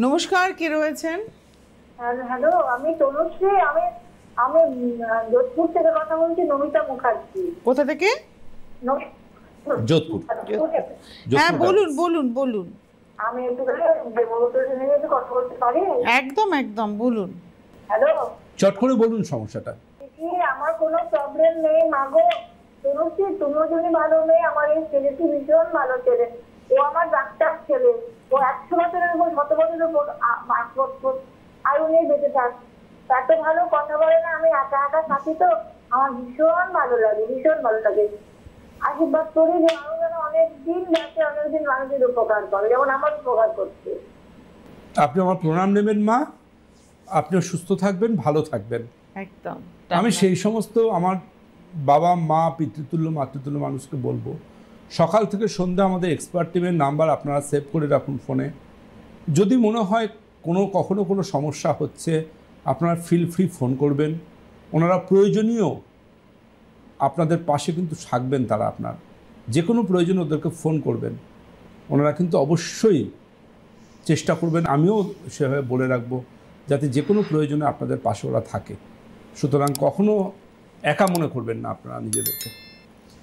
নমস্কার, কে রয়েছেন? হ্যালো, আমি তনুশ্রী। আমি আমি যোধপুর থেকে কথা বলছি, নমিতা মুখার্জি। কোথা থেকে? যোধপুর। হ্যাঁ, বলুন বলুন বলুন। আমি একটু কথা বলতে পারি? একদম একদম বলুন। হ্যালো, চট করে বলুন সমস্যাটা। আমার কোনো প্রবলেম নেই মাগো। তনুশ্রী, তুমিও যদি ভালো নেই, আমার এই ছেলেটি ভীষণ ভালো ছেলে। ও আমার ডাক্তার ছেলে। ও 100 বছরের উপর, 100 বছরের উপর আয়ু নিয়ে বেঁচে থাক। এত ভালো কথা বলে না, আমি একা একা থাকি তো আমার ভীষণ ভালো লাগে, ভীষণ ভালো লাগে। আশীর্বাদ করি যে আরো যেন অনেকদিন বাঁচে, অনেকদিন মানুষের উপকার করে, যেমন আমার উপকার করছে। আপনি আমার প্রণাম নেবেন মা, আপনিও সুস্থ থাকবেন, ভালো থাকবেন। একদম। আমি সেই সমস্ত আমার বাবা মা পিতৃতুল্য মাতৃতুল্য মানুষকে বলবো, সকাল থেকে সন্ধ্যা আমাদের এক্সপার্ট টিমের নাম্বার আপনারা সেভ করে রাখুন ফোনে। যদি মনে হয় কখনো কোনো সমস্যা হচ্ছে, আপনারা ফিল ফ্রি ফোন করবেন। ওনারা প্রয়োজনীয় আপনাদের পাশে কিন্তু থাকবেন। তারা আপনার যে কোনো প্রয়োজন ওদেরকে ফোন করবেন, ওনারা কিন্তু অবশ্যই চেষ্টা করবেন। আমিও সেভাবে বলে রাখবো যাতে যে কোনো প্রয়োজনে আপনাদের পাশে ওরা থাকে। সুতরাং কখনো একা মনে করবেন না আপনারা নিজেদেরকে।